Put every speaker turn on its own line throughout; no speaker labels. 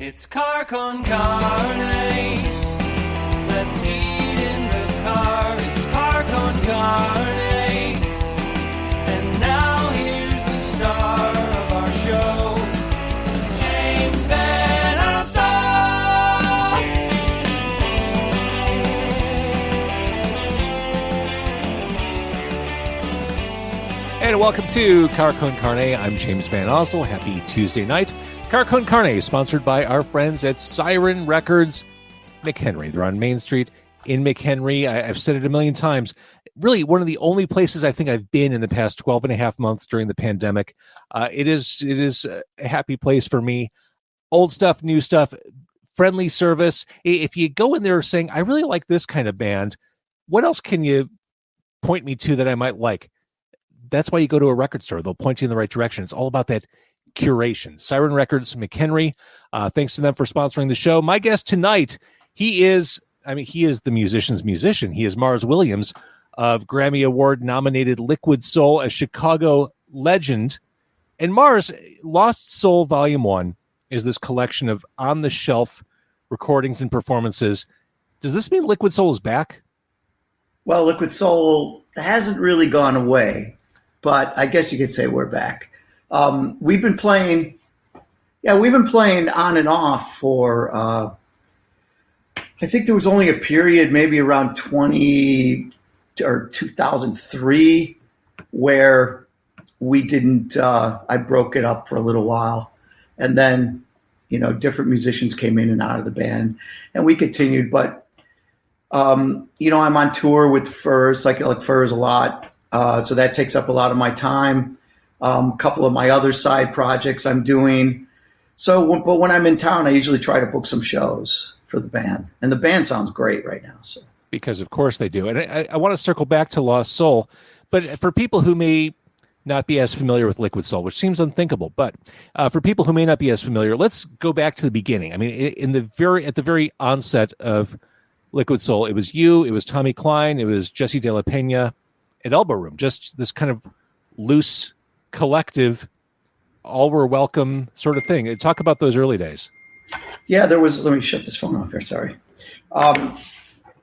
It's car con carne. Let's eat in the car. It's car con carne. And now here's the star of our show, James Van Asta.
And welcome to Car Con Carne. I'm James Van Ostel. Happy Tuesday night. Car Con Carne is sponsored by our friends at Siren Records, McHenry. They're on Main Street in McHenry. I've said it a million times. Really, one of the only places I think I've been in the past 12 and a half months during the pandemic. It is a happy place for me. Old stuff, new stuff, friendly service. If you go in there saying, I really like this kind of band, what else can you point me to that I might like? That's why you go to a record store. They'll point you in the right direction. It's all about that curation. Siren Records, McHenry. Thanks to them for sponsoring the show. My guest tonight, he is the musician's musician. He is Mars Williams of Grammy Award nominated Liquid Soul, a Chicago legend. And Mars, Lost Soul Volume 1 is this collection of on-the-shelf recordings and performances. Does this mean Liquid Soul is back?
Well, Liquid Soul hasn't really gone away, but I guess you could say we're back. We've been playing on and off for, I think there was only a period maybe around 2003 where we didn't, I broke it up for a little while. And then, different musicians came in and out of the band and we continued. But, I'm on tour with Furs, Psychedelic Furs a lot. So that takes up a lot of my time. A couple of my other side projects I'm doing. But when I'm in town, I usually try to book some shows for the band. And the band sounds great right now. So
because, of course, they do. And I want to circle back to Lost Soul. But for people who may not be as familiar with Liquid Soul, which seems unthinkable, but for people who may not be as familiar, let's go back to the beginning. I mean, at the very onset of Liquid Soul, it was you, it was Tommy Klein, it was Jesse De La Pena at Elbo Room. Just this kind of loose collective, all were welcome sort of thing. Talk about those early days.
Yeah, let me shut this phone off here. Sorry.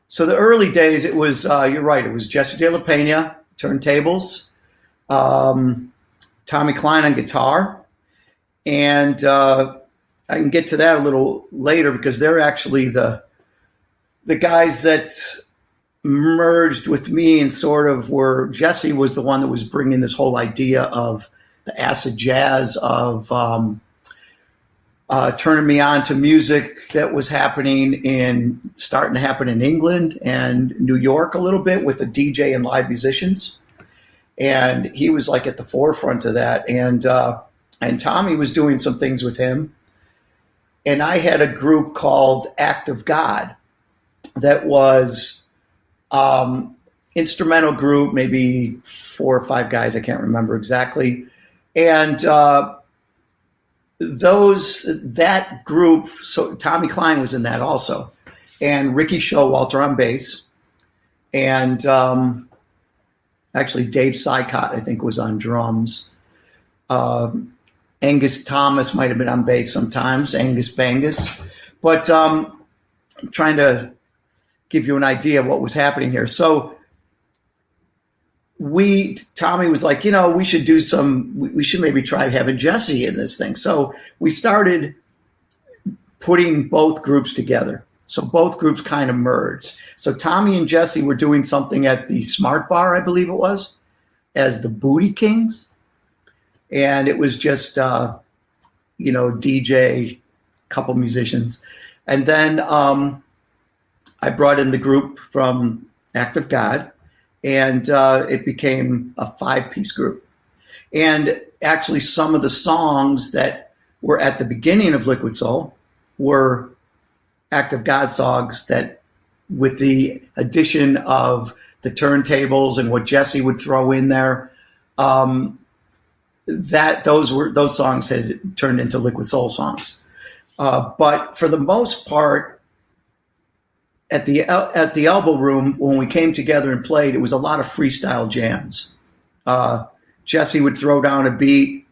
So the early days, it was, you're right. It was Jesse De La Pena, turntables, Tommy Klein on guitar. And I can get to that a little later because they're actually the guys that merged with me and sort of Jesse was the one that was bringing this whole idea of the acid jazz of turning me on to music that was starting to happen in England and New York a little bit with the DJ and live musicians. And he was like at the forefront of that. And Tommy was doing some things with him. And I had a group called Act of God that was instrumental group, maybe 4 or 5 guys. I can't remember exactly. And that group, so Tommy Klein was in that also, and Ricky Showalter on bass, and actually Dave Sykott, I think, was on drums. Angus Thomas might have been on bass sometimes, Angus Bangus. But I'm trying to give you an idea of what was happening here. So Tommy was like, we should maybe try having Jesse in this thing. So we started putting both groups together. So both groups kind of merged. So Tommy and Jesse were doing something at the Smart Bar, I believe it was, as the Booty Kings. And it was just, DJ, couple musicians. And then I brought in the group from Act of God, and it became a 5-piece group. And actually some of the songs that were at the beginning of Liquid Soul were Act of God songs that, with the addition of the turntables and what Jesse would throw in there, those songs had turned into Liquid Soul songs. But for the most part, at the Elbo Room, when we came together and played, it was a lot of freestyle jams. Jesse would throw down a beat.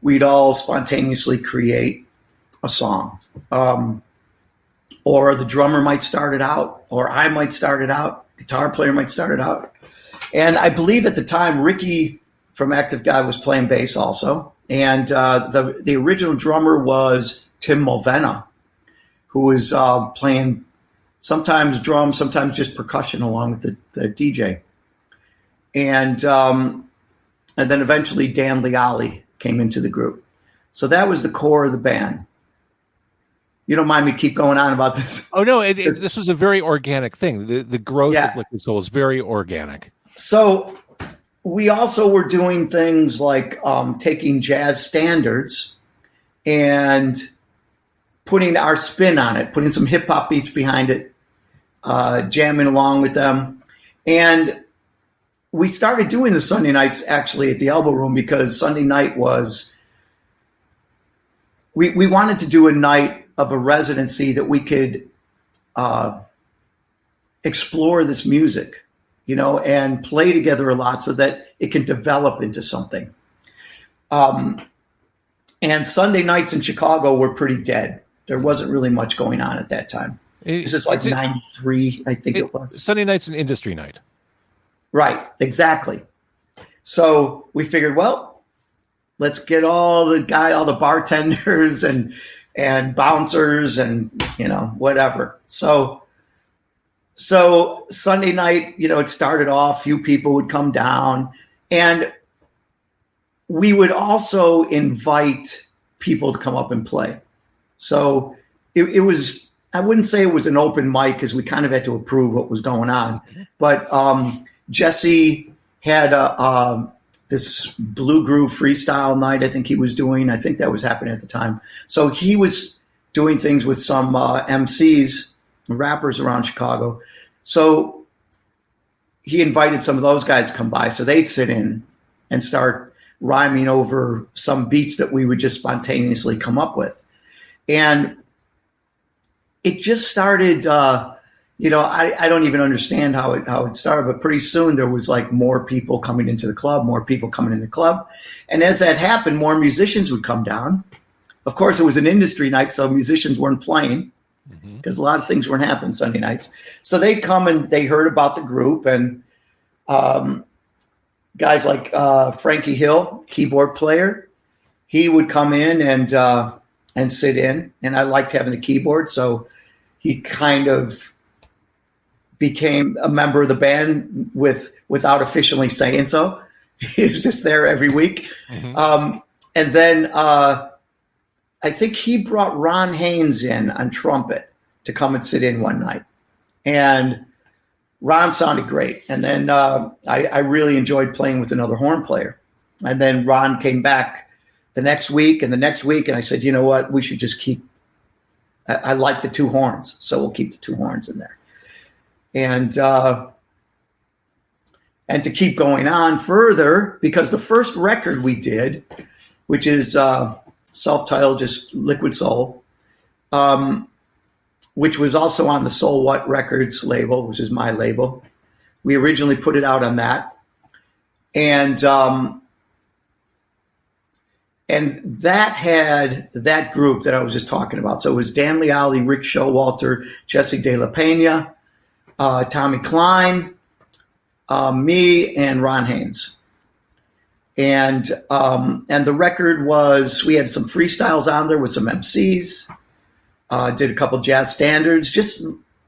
We'd all spontaneously create. a song. Or the drummer might start it out, or I might start it out, guitar player might start it out. And I believe at the time, Ricky from Active God was playing bass also. And the original drummer was Tim Mulvena, who was playing sometimes drums, sometimes just percussion along with the DJ. And then eventually Dan Leali came into the group. So that was the core of the band. You don't mind me keep going on about this?
Oh, no, this was a very organic thing. The growth of Liquid Soul is very organic.
So we also were doing things like taking jazz standards and putting our spin on it, putting some hip-hop beats behind it, jamming along with them. And we started doing the Sunday nights actually at the Elbo Room because Sunday night was, we wanted to do a night of a residency that we could explore this music, and play together a lot so that it can develop into something. And Sunday nights in Chicago were pretty dead. There wasn't really much going on at that time. This is like 93, I think it was.
Sunday night's an industry night.
Right, exactly. So we figured, well, let's get all the bartenders and bouncers and, whatever. So Sunday night, it started off, few people would come down, and we would also invite people to come up and play. So it was, I wouldn't say it was an open mic because we kind of had to approve what was going on. But Jesse had this Blue Groove freestyle night I think he was doing. I think that was happening at the time. So he was doing things with some MCs, rappers around Chicago. So he invited some of those guys to come by. So they'd sit in and start rhyming over some beats that we would just spontaneously come up with. And it just started, I don't even understand how it started, but pretty soon there was like more people coming into the club, more people coming in the club. And as that happened, more musicians would come down. Of course, it was an industry night, so musicians weren't playing because a lot of things weren't happening Sunday nights. So they'd come and they heard about the group, and guys like Frankie Hill, keyboard player, he would come in and sit in. And I liked having the keyboard, so he kind of became a member of the band without officially saying so. He was just there every week. And then I think he brought Ron Haynes in on trumpet to come and sit in one night. And Ron sounded great. And then I really enjoyed playing with another horn player. And then Ron came back the next week and the next week. And I said, you know what, we should just keep, I like the two horns, so we'll keep the two horns in there. And to keep going on further, because the first record we did, which is self-titled, just Liquid Soul, which was also on the Soul What Records label, which is my label. We originally put it out on that. And that had that group that I was just talking about. So it was Dan Leali, Rick Showalter, Jesse De La Pena, Tommy Klein, me, and Ron Haynes. And the record was, we had some freestyles on there with some MCs, did a couple jazz standards, just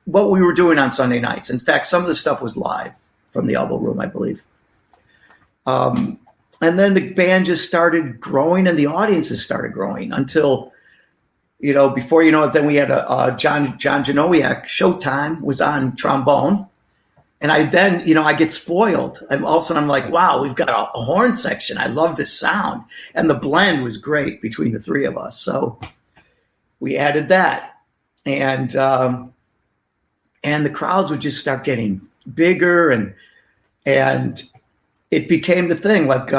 what we were doing on Sunday nights. In fact, some of the stuff was live from the Elbo Room, I believe. And then the band just started growing and the audiences started growing until, before you know it, then we had a John Janowiak, Showtime, was on trombone. And I get spoiled. All of a sudden I'm like, wow, we've got a horn section. I love this sound. And the blend was great between the three of us. So we added that. And the crowds would just start getting bigger and it became the thing. Like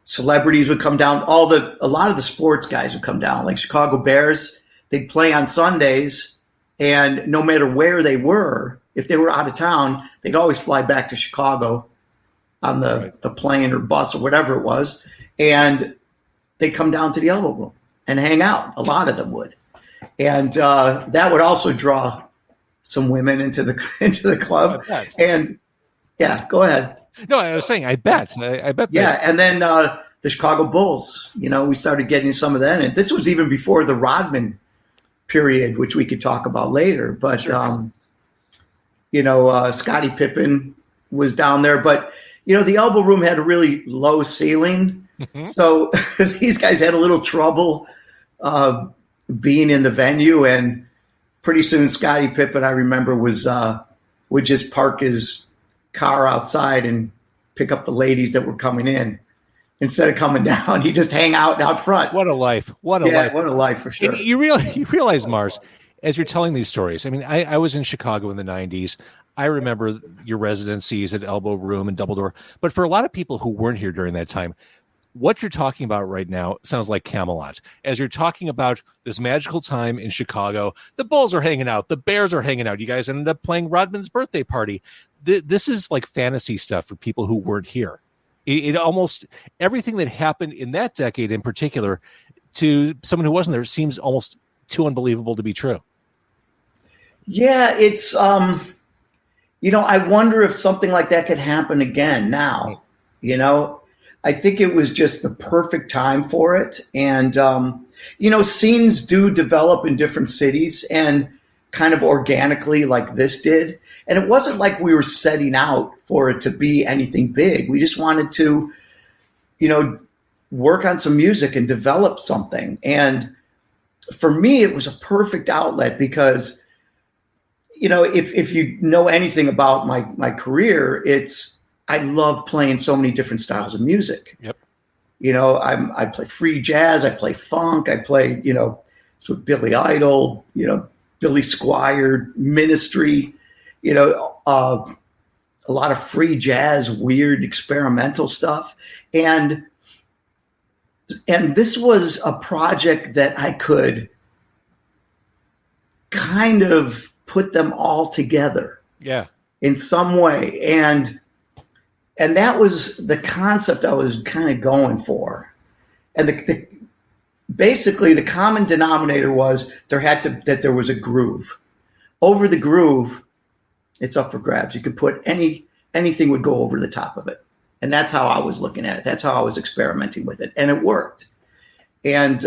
celebrities would come down. A lot of the sports guys would come down, like Chicago Bears. They'd play on Sundays, and no matter where they were, if they were out of town, they'd always fly back to Chicago on the plane or bus or whatever it was, and they'd come down to the Elbo Room. and hang out. A lot of them would. And that would also draw some women into the club. And yeah, go ahead.
No, I was saying, I bet. I bet.
Yeah, and then the Chicago Bulls, we started getting some of that. And this was even before the Rodman period, which we could talk about later. But,
sure.
Scottie Pippen was down there. But, the Elbow Room had a really low ceiling. Mm-hmm. So these guys had a little trouble being in the venue. And pretty soon Scottie Pippen, I remember, would just park his car outside and pick up the ladies that were coming in. Instead of coming down, he'd just hang out front.
What a life. What a
life for sure.
And you realize, Mars, as you're telling these stories, I mean, I was in Chicago in the 90s. I remember your residencies at Elbow Room and Double Door. But for a lot of people who weren't here during that time, what you're talking about right now sounds like Camelot. As you're talking about this magical time in Chicago, the Bulls are hanging out, the Bears are hanging out. You guys ended up playing Rodman's birthday party. This is like fantasy stuff for people who weren't here. It almost, everything that happened in that decade in particular, to someone who wasn't there, seems almost too unbelievable to be true.
Yeah, it's, I wonder if something like that could happen again now. I think it was just the perfect time for it. And, scenes do develop in different cities and kind of organically like this did. And it wasn't like we were setting out for it to be anything big. We just wanted to, work on some music and develop something. And for me, it was a perfect outlet because, if you know anything about my career, I love playing so many different styles of music.
Yep.
I play free jazz, I play funk, I play, with Billy Idol, Billy Squier, Ministry, a lot of free jazz, weird experimental stuff. And this was a project that I could kind of put them all together.
Yeah.
In some way. And that was the concept I was kind of going for. And basically the common denominator was that there was a groove. Over the groove, it's up for grabs. You could put anything would go over the top of it. And that's how I was looking at it. That's how I was experimenting with it. And it worked. And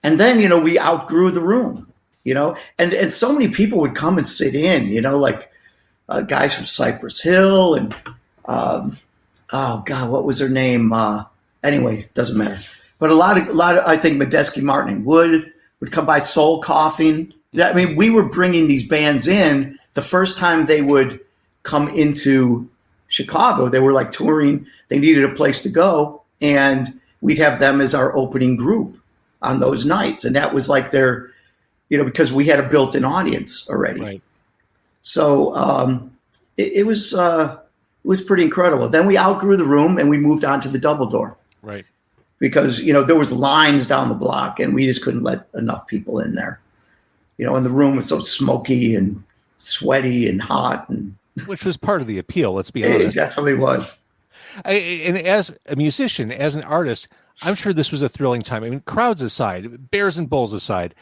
then, we outgrew the room, and so many people would come and sit in, like guys from Cypress Hill and, oh God, what was her name? Anyway, doesn't matter. But a lot of, I think Medeski Martin would come by, Soul Coughing. I mean, we were bringing these bands in. The first time they would come into Chicago, they were like touring. They needed a place to go, and we'd have them as our opening group on those nights. And that was like their, because we had a built-in audience already. Right. So it was pretty incredible. Then we outgrew the room and we moved on to the Double Door.
Right. Because,
there was lines down the block and we just couldn't let enough people in there. And the room was so smoky and sweaty and hot.
Which was part of the appeal, let's be honest.
It definitely was.
And as a musician, as an artist, I'm sure this was a thrilling time. I mean, crowds aside, Bears and Bulls aside,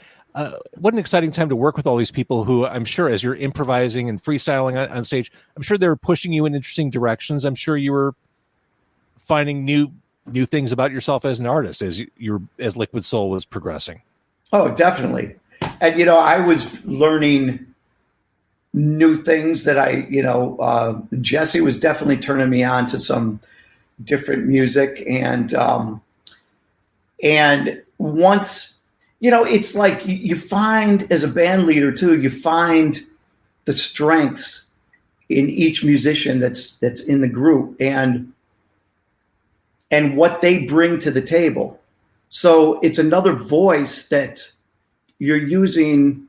what an exciting time to work with all these people who I'm sure as you're improvising and freestyling on stage, I'm sure they were pushing you in interesting directions. I'm sure you were finding new things about yourself as an artist as Liquid Soul was progressing.
Oh, definitely. And, I was learning new things that Jesse was definitely turning me on to some different music. And once, it's like you find as a band leader too, you find the strengths in each musician that's in the group and what they bring to the table. So it's another voice that you're using.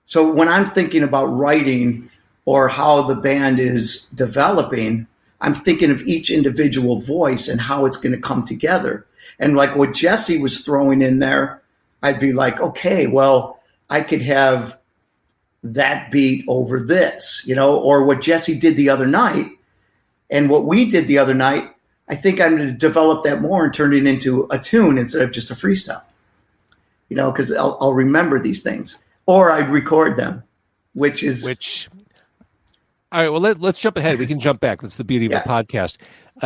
So when I'm thinking about writing or how the band is developing, I'm thinking of each individual voice and how it's going to come together. And like what Jesse was throwing in there, I'd be like, okay, well, I could have that beat over this, or what Jesse did the other night. And what we did the other night I think I'm going to develop that more and turn it into a tune instead of just a freestyle. Because I'll remember these things, or I'd record them, which. All right, well, let's jump ahead. We can jump back. That's the beauty of a podcast.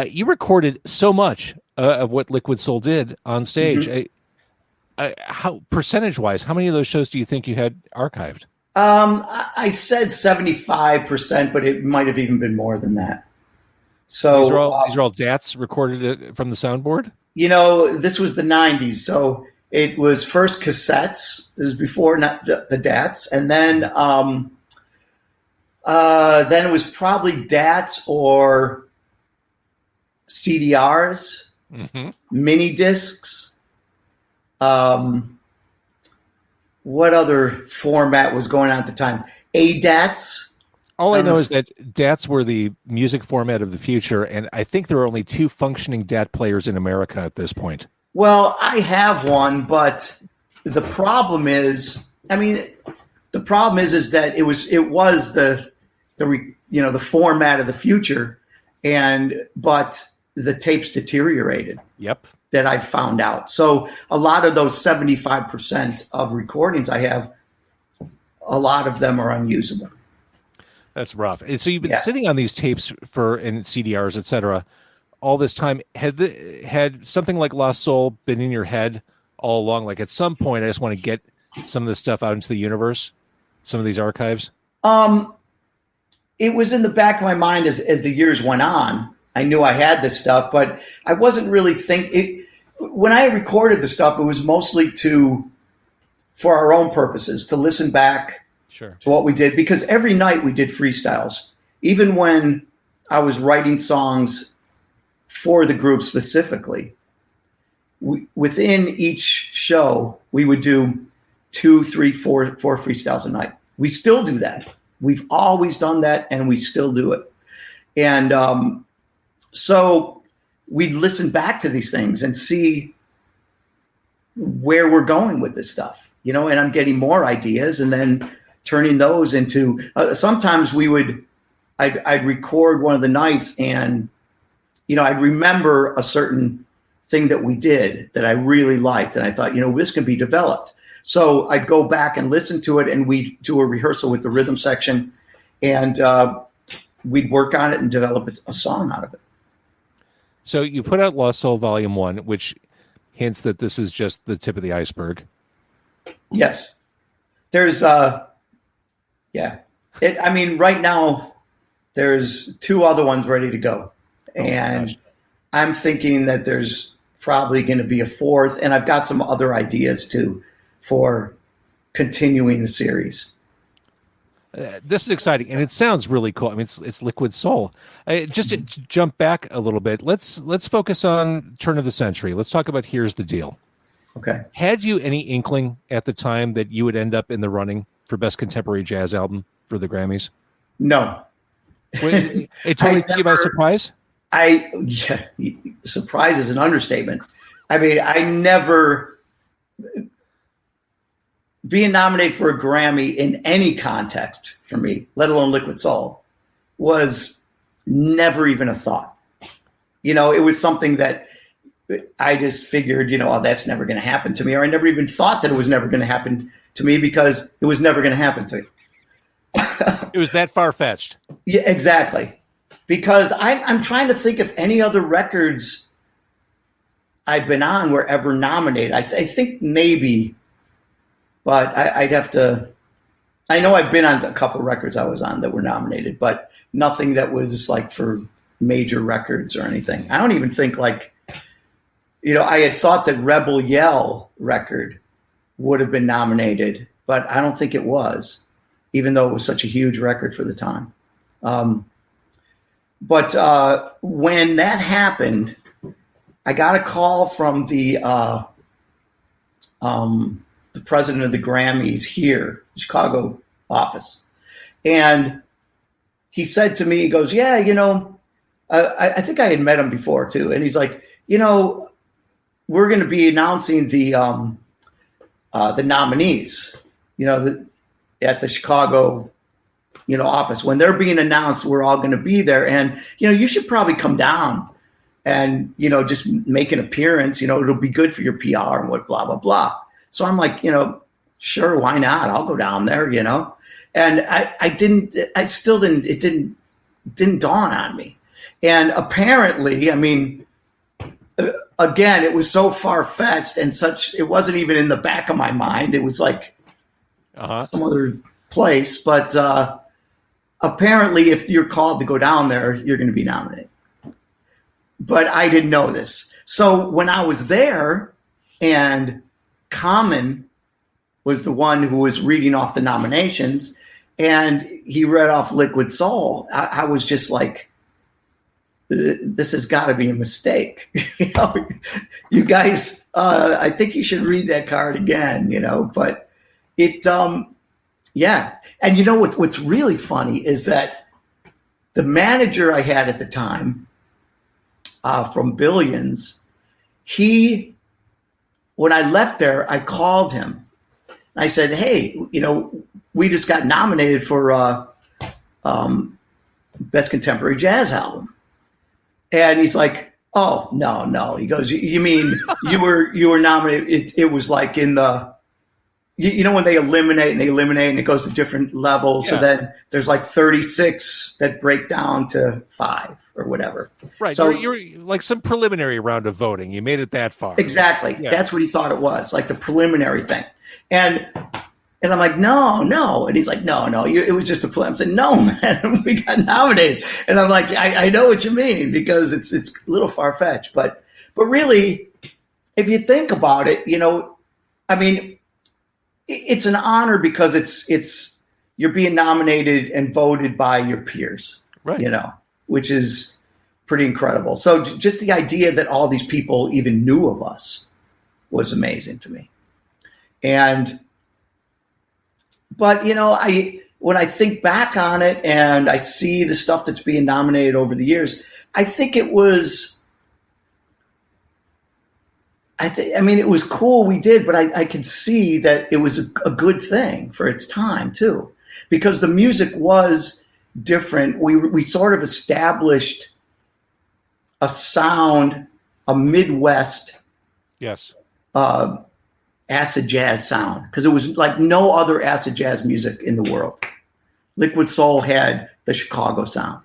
You recorded so much of what Liquid Soul did on stage. How percentage-wise, how many of those shows do you think you had archived?
I said 75%, but it might have even been more than that. So
these are all DATs recorded from the soundboard?
This was the 90s, so it was first cassettes. This is before not the DATs, and then it was probably DATs or CDRs, mini discs. What other format was going on at the time? ADATs.
All I know is that DATs were the music format of the future, and I think there are only 2 functioning DAT players in America at this point.
Well, I have one, but the problem is that it was the format of the future, but the tapes deteriorated.
Yep.
That I found out. So a lot of those 75% of recordings I have, a lot of them are unusable.
That's rough. And so you've been sitting on these tapes and CDRs, et cetera, all this time. Had something like Lost Soul been in your head all along? Like at some point, I just want to get some of this stuff out into the universe, some of these archives?
It was in the back of my mind as the years went on. I knew I had this stuff, but I wasn't really thinking. When I recorded the stuff, it was mostly for our own purposes, to listen back to what we did, because every night we did freestyles. Even when I was writing songs for the group specifically, within each show, we would do 2, 3, 4 freestyles a night. We still do that. We've always done that, and we still do it. And so we'd listen back to these things and see where we're going with this stuff, and I'm getting more ideas and then turning those into, sometimes I'd record one of the nights and, I'd remember a certain thing that we did that I really liked. And I thought, this can be developed. So I'd go back and listen to it, and we'd do a rehearsal with the rhythm section, and we'd work on it and develop a song out of it.
So you put out Lost Soul Volume 1, which hints that this is just the tip of the iceberg.
Yes. There's, right now there's 2 other ones ready to go. And I'm thinking that there's probably going to be a 4th, and I've got some other ideas too for continuing the series.
This is exciting, and it sounds really cool. I mean, it's Liquid Soul. Just to jump back a little bit, let's focus on turn of the century. Let's talk about Here's the Deal.
Okay.
Had you any inkling at the time that you would end up in the running for Best Contemporary Jazz Album for the Grammys?
No.
It totally took you by surprise?
Surprise is an understatement. I mean, I never... Being nominated for a Grammy in any context for me, let alone Liquid Soul, was never even a thought. It was something that I just figured, that's never going to happen to me. Or I never even thought that it was never going to happen to me, because it was never going to happen to me.
It was that far-fetched.
Yeah, exactly. Because I'm trying to think if any other records I've been on were ever nominated. I think maybe... But I'd have to. I know I've been on a couple of records I was on that were nominated, but nothing that was like for major records or anything. I don't even think I had thought that Rebel Yell record would have been nominated, but I don't think it was, even though it was such a huge record for the time. But when that happened, I got a call from the president of the Grammys here, Chicago office. And he said to me, he goes, yeah, I think I had met him before too. And he's like, we're going to be announcing the nominees, at the Chicago, office. When they're being announced, we're all going to be there. And, you should probably come down and, just make an appearance, it'll be good for your PR and what, blah, blah, blah. So I'm like, sure, why not? I'll go down there, and it didn't dawn on me. And apparently, I mean, again, it was so far-fetched and it wasn't even in the back of my mind. It was like some other place. But apparently, if you're called to go down there, you're going to be nominated. But I didn't know this. So when I was there and Common was the one who was reading off the nominations and he read off Liquid Soul, I was just like, this has got to be a mistake. You guys, I think you should read that card again, but it, yeah. And what's really funny is that the manager I had at the time from Billions, when I left there, I called him. I said, hey, we just got nominated for Best Contemporary Jazz Album. And he's like, oh, no. He goes, you mean you were nominated? It was like in the, when they eliminate and it goes to different levels. Yeah. So then there's like 36 that break down to 5 or whatever.
Right. So you're like some preliminary round of voting. You made it that far.
Exactly. Yeah. That's what he thought it was, like the preliminary thing. And I'm like, no. And he's like, no, it was just a play. I'm saying, no, man, we got nominated. And I'm like, I know what you mean, because it's a little far-fetched. But really, if you think about it, I mean, it's an honor because it's you're being nominated and voted by your peers,
right?
Which is pretty incredible. So just the idea that all these people even knew of us was amazing to me. But when I think back on it and I see the stuff that's being nominated over the years, I think it was. I mean, it was cool we did, but I could see that it was a good thing for its time too, because the music was different. We sort of established a sound, a Midwest,
yes,
acid jazz sound, because it was like no other acid jazz music in the world. Liquid Soul had the Chicago sound.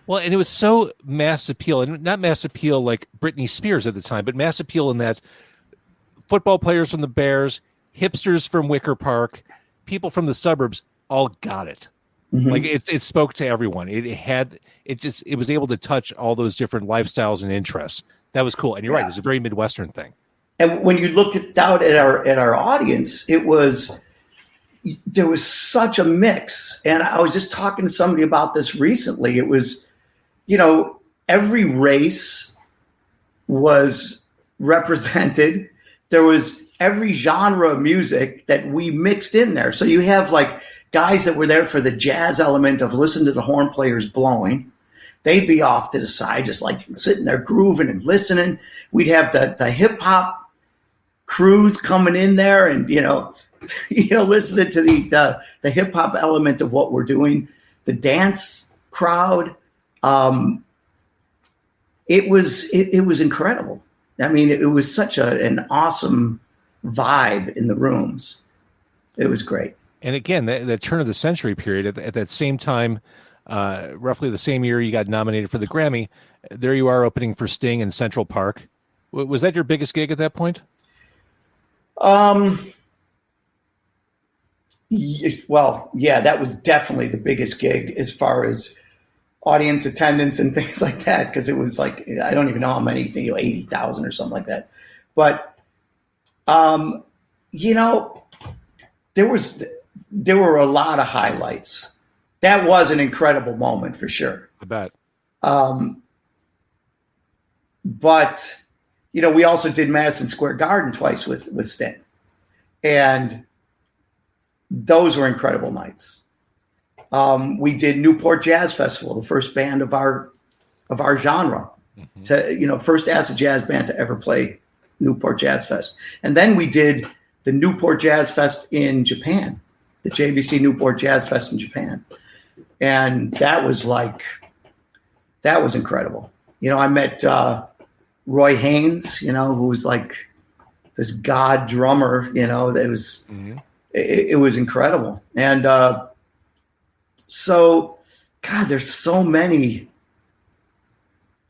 Well, and it was so mass appeal, and not mass appeal like Britney Spears at the time, but mass appeal in that football players from the Bears, hipsters from Wicker Park, people from the suburbs all got it. Mm-hmm. Like it spoke to everyone. It was able to touch all those different lifestyles and interests. That was cool. And you're right, it was a very Midwestern thing. And
when you look out at our audience, there was such a mix. And I was just talking to somebody about this recently. It was, every race was represented. There was every genre of music that we mixed in there. So you have like guys that were there for the jazz element of listen to the horn players blowing. They'd be off to the side, just like sitting there grooving and listening. We'd have the hip hop crews coming in there and, listening to the hip hop element of what we're doing, the dance crowd. It was incredible. I mean, it was such an awesome vibe in the rooms. It was great.
And again, the turn of the century period, at that same time, roughly the same year you got nominated for the Grammy, there you are opening for Sting in Central Park. Was that your biggest gig at that point?
Well, yeah, that was definitely the biggest gig as far as audience attendance and things like that, because it was like, I don't even know how many, 80,000 or something like that. But, there were a lot of highlights. That was an incredible moment for sure.
I bet.
But, we also did Madison Square Garden twice with Sting. And those were incredible nights. We did Newport Jazz Festival, the first band of our genre, first acid jazz band to ever play Newport Jazz Fest. And then we did the Newport Jazz Fest in Japan, the JVC Newport Jazz Fest in Japan. And that was incredible. I met Roy Haynes, who was like this god drummer, that was, it was incredible. And so, God, there's so many.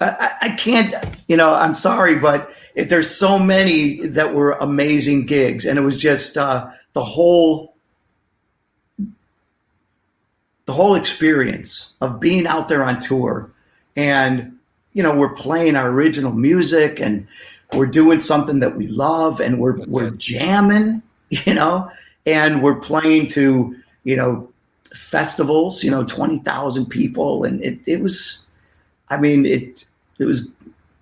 I can't, I'm sorry, but there's so many that were amazing gigs. And it was just the whole experience of being out there on tour. And, we're playing our original music and we're doing something that we love and we're jamming, and we're playing to, festivals, 20,000 people. And it was, it was,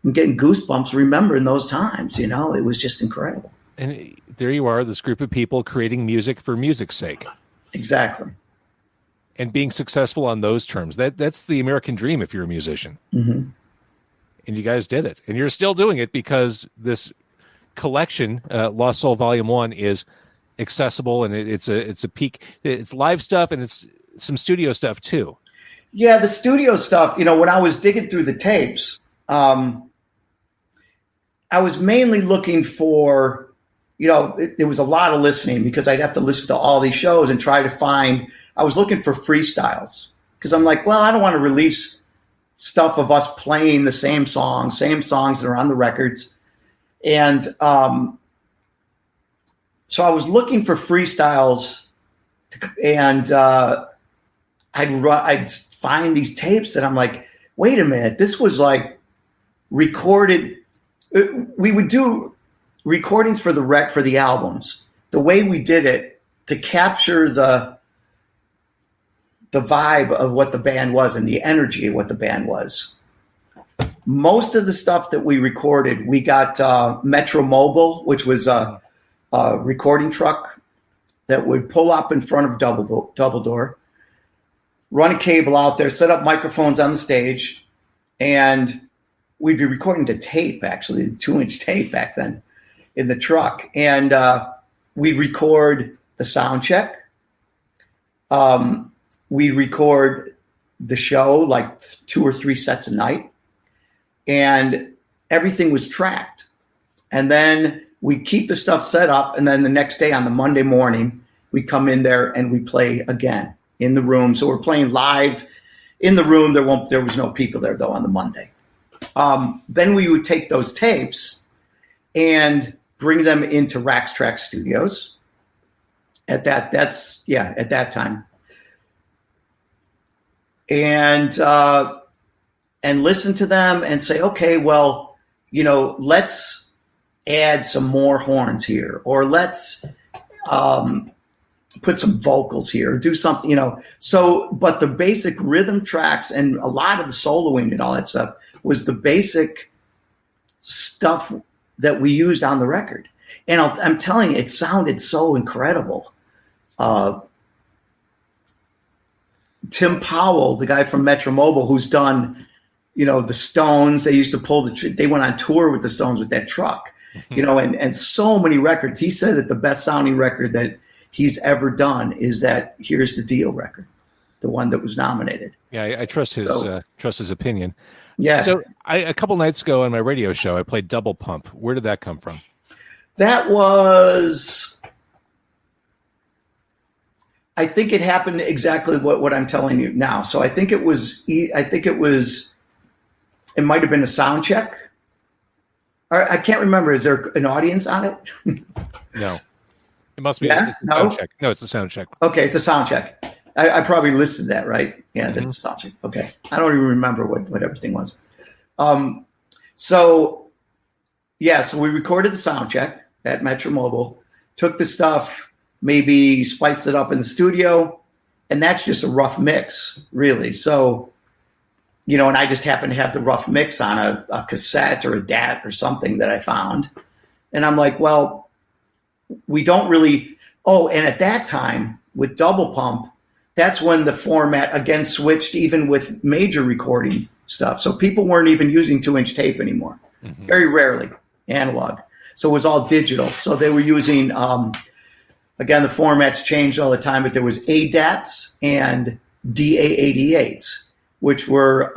I'm getting goosebumps remembering those times, it was just incredible.
And there you are, this group of people creating music for music's sake.
Exactly.
And being successful on those terms. That's the American dream if you're a musician.
Mm-hmm.
And you guys did it. And you're still doing it because this collection, Lost Soul Volume 1, is accessible, and it's a peak. It's live stuff, and it's some studio stuff too.
Yeah, the studio stuff, when I was digging through the tapes, I was mainly looking for, it was a lot of listening because I'd have to listen to all these shows and try to find, I was looking for freestyles because I'm like, well, I don't want to release stuff of us playing the same songs that are on the records. And so I was looking for freestyles and I'd find these tapes that I'm like, wait a minute, this was like recorded. We would do recordings for the albums. The way we did it to capture the vibe of what the band was and the energy of what the band was. Most of the stuff that we recorded, we got Metro Mobile, which was a recording truck that would pull up in front of Double Door, run a cable out there, set up microphones on the stage, and we'd be recording to tape, actually, the 2-inch tape back then in the truck. And we'd record the sound check. We'd record the show, like 2 or 3 sets a night. And everything was tracked. And then we keep the stuff set up. And then the next day on the Monday morning, we come in there and we play again in the room. So we're playing live in the room. There was no people there, though, on the Monday. Then we would take those tapes and bring them into Rax Track Studios. At that time. And listen to them and say, okay, well, let's add some more horns here, or let's put some vocals here, or do something, So, but the basic rhythm tracks and a lot of the soloing and all that stuff was the basic stuff that we used on the record. And I'm telling you, it sounded so incredible. Tim Powell, the guy from Metro Mobile, who's done, the Stones, they used to pull they went on tour with the Stones with that truck, and so many records. He said that the best sounding record that he's ever done is that Here's the Deal record, the one that was nominated. Yeah,
I trust his opinion.
Yeah.
So a couple nights ago on my radio show, I played Double Pump. Where did that come from?
That was, I think it happened exactly what I'm telling you now. So I think it might have been a sound check. Or I can't remember. Is there an audience on it?
No. It must be.
Yeah?
A sound check. No, it's a sound check.
Okay, it's a sound check. I probably listed that, right? Yeah, that's a sound check. Okay. I don't even remember what everything was. So we recorded the sound check at Metro Mobile, took the stuff, maybe spiced it up in the studio, and that's just a rough mix, really. So, and I just happened to have the rough mix on a cassette or a DAT or something that I found. And I'm like, well, we don't really, and at that time with Double Pump, that's when the format again switched even with major recording stuff. So people weren't even using 2-inch tape anymore, very rarely, analog. So it was all digital. So they were using, again, the formats changed all the time, but there was ADATs and DA88s, which were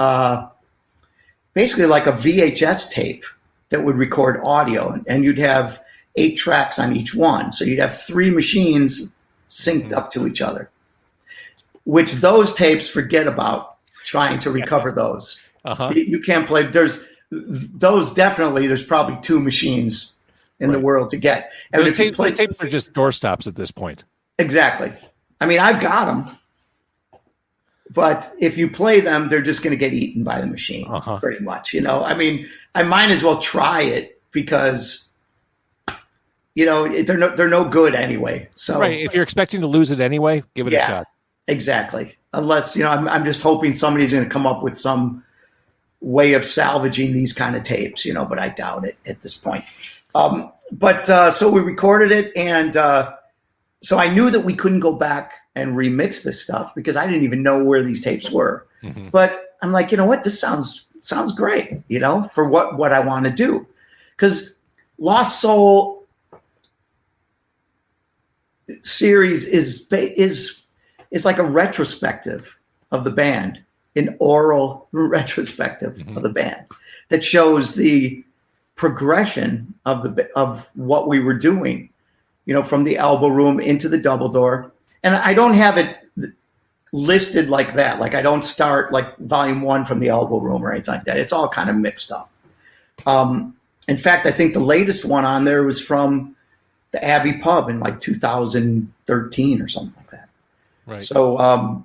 basically like a VHS tape that would record audio, and you'd have 8 tracks on each one. So you'd have 3 machines synced up to each other, which those tapes, forget about trying to recover those. You can't play. There's probably 2 machines in the world to get. And
those tapes are just doorstops at this point.
Exactly. I mean, I've got them, but if you play them, they're just going to get eaten by the machine, pretty much. You know, I mean, I might as well try it because, you know, they're no good anyway. So
right, if you're expecting to lose it anyway, give it a shot.
Exactly. Unless, you know, I'm just hoping somebody's going to come up with some way of salvaging these kind of tapes, you know, but I doubt it at this point. So we recorded it, and so I knew that we couldn't go back and remix this stuff because I didn't even know where these tapes were. But I'm like, you know what, this sounds great, you know, for what I want to do. Because Lost Soul series is like a retrospective of the band, an oral retrospective of the band that shows the progression of what we were doing, you know, from the Elbo room into the double door. And I don't have it listed like that. Like I don't start like volume 1 from the Elbo room or anything like that. It's all kind of mixed up. In fact, I think the latest one on there was from the Abbey Pub in like 2013 or something like that.
Right.
So,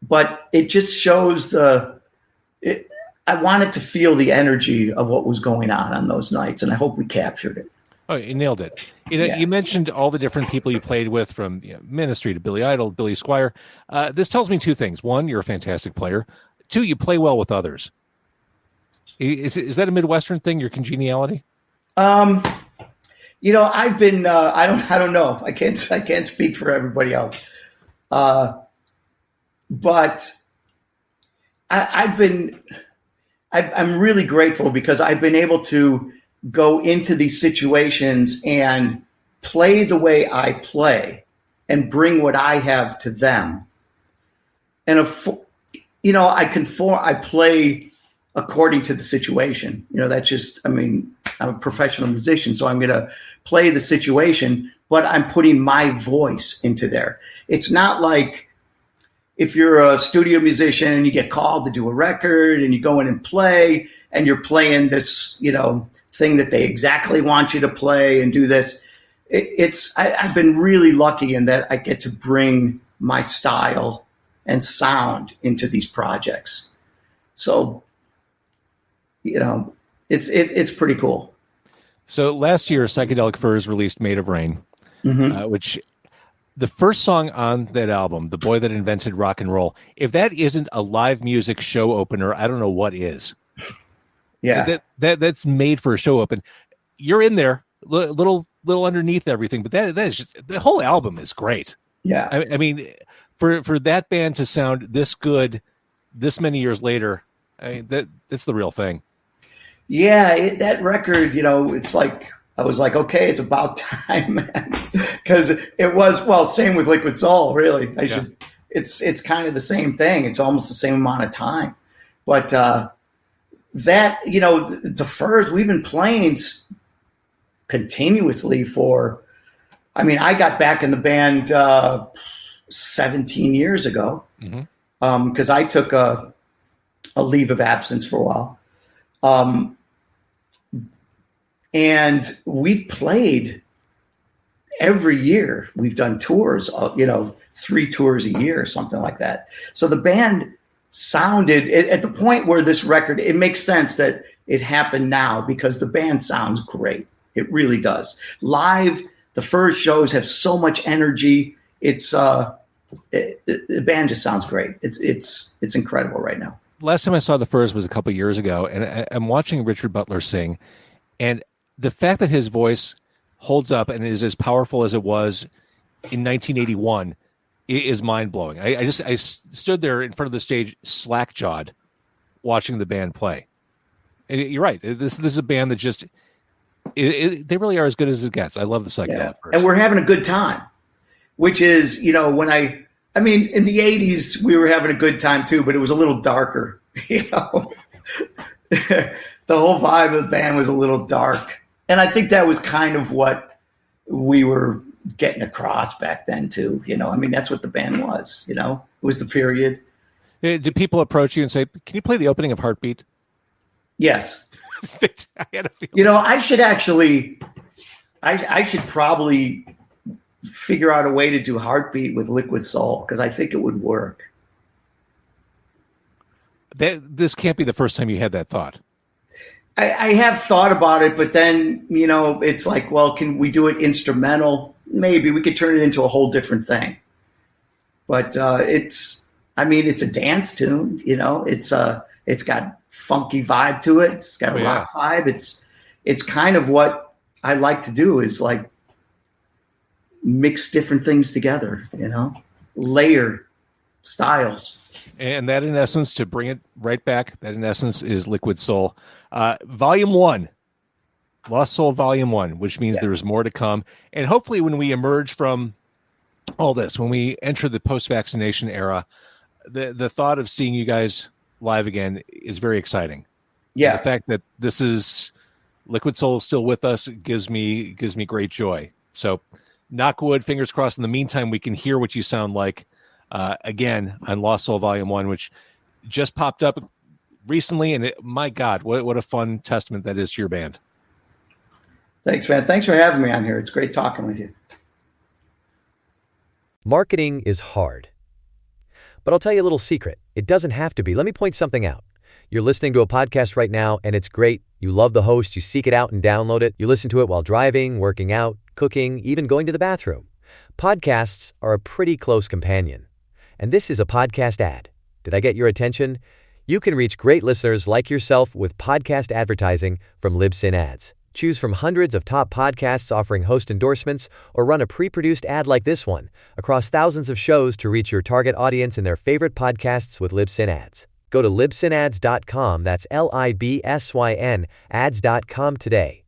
but it just shows I wanted to feel the energy of what was going on those nights, and I hope we captured it.
Oh, you nailed it. You mentioned all the different people you played with, from Ministry to Billy Idol, Billy Squier. This tells me 2 things. 1, you're a fantastic player. 2, you play well with others. Is that a Midwestern thing, your congeniality?
You know, I've been I don't know. I can't speak for everybody else. But I'm really grateful because I've been able to go into these situations and play the way I play and bring what I have to them. And you know, I play according to the situation. You know, that's just, I mean, I'm a professional musician, so I'm going to play the situation, but I'm putting my voice into there. It's not like if you're a studio musician and you get called to do a record and you go in and play and you're playing this, you know, thing that they exactly want you to play and do this. I've been really lucky in that I get to bring my style and sound into these projects. So, you know, it's pretty cool.
So last year, Psychedelic Furs released Made of Rain, which the first song on that album, The Boy That Invented Rock and Roll, if that isn't a live music show opener, I don't know what is.
Yeah.
That's made for a show open. You're in there, little underneath everything, but that is just, the whole album is great.
Yeah.
I mean, for that band to sound this good this many years later, I mean, that's the real thing.
Yeah, that record, you know, it's like, I was like, okay, it's about time, man. Because it was, well, same with Liquid Soul, really. It's kind of the same thing. It's almost the same amount of time. But that, you know, the Furs, we've been playing continuously for, I mean, I got back in the band 17 years ago because I took a leave of absence for a while. And we've played every year. We've done tours, you know, 3 tours a year or something like that. So the band sounded at the point where this record, it makes sense that it happened now because the band sounds great. It really does. Live, the Furs shows have so much energy. It's the band just sounds great. It's incredible right now.
Last time I saw the Furs was a couple of years ago, and I'm watching Richard Butler sing, and the fact that his voice holds up and is as powerful as it was in 1981 is mind-blowing. I stood there in front of the stage slack-jawed watching the band play. And you're right. This is a band that just they really are as good as it gets. I love the Psychedelic Furs.
And we're having a good time, which is, you know, when I mean, in the 80s, we were having a good time too, but it was a little darker, you know. the whole vibe of the band was a little dark. And I think that was kind of what we were getting across back then too. I mean, that's what the band was, it was the period.
Do people approach you and say, can you play the opening of Heartbeat?
Yes.
I had a feeling.
I should actually, I should probably figure out a way to do Heartbeat with Liquid Soul, because I think it would work.
This can't be the first time you had that thought.
I have thought about it, but then, it's like, well, can we do it instrumental? Maybe we could turn it into a whole different thing. But it's a dance tune, it's got funky vibe to it. It's got a rock vibe. It's kind of what I like to do, is like mix different things together, layer styles.
And that, in essence, to bring it right back, that in essence is Liquid Soul. Volume 1, Lost Soul Volume 1, which means there's more to come. And hopefully when we emerge from all this, when we enter the post-vaccination era, the thought of seeing you guys live again is very exciting. Yeah. And the fact that this is Liquid Soul is still with us gives me great joy. So knock wood, fingers crossed. In the meantime, we can hear what you sound like again on Lost Soul Volume 1, which just popped up recently. And my God, what a fun testament that is to your band.
Thanks, man. Thanks for having me on here. It's great talking with you.
Marketing is hard. But I'll tell you a little secret. It doesn't have to be. Let me point something out. You're listening to a podcast right now, and it's great. You love the host. You seek it out and download it. You listen to it while driving, working out, cooking, even going to the bathroom. Podcasts are a pretty close companion. And this is a podcast ad. Did I get your attention? You can reach great listeners like yourself with podcast advertising from Libsyn Ads. Choose from hundreds of top podcasts offering host endorsements, or run a pre-produced ad like this one across thousands of shows to reach your target audience in their favorite podcasts with Libsyn Ads. Go to libsynads.com, that's LIBSYN, ads.com today.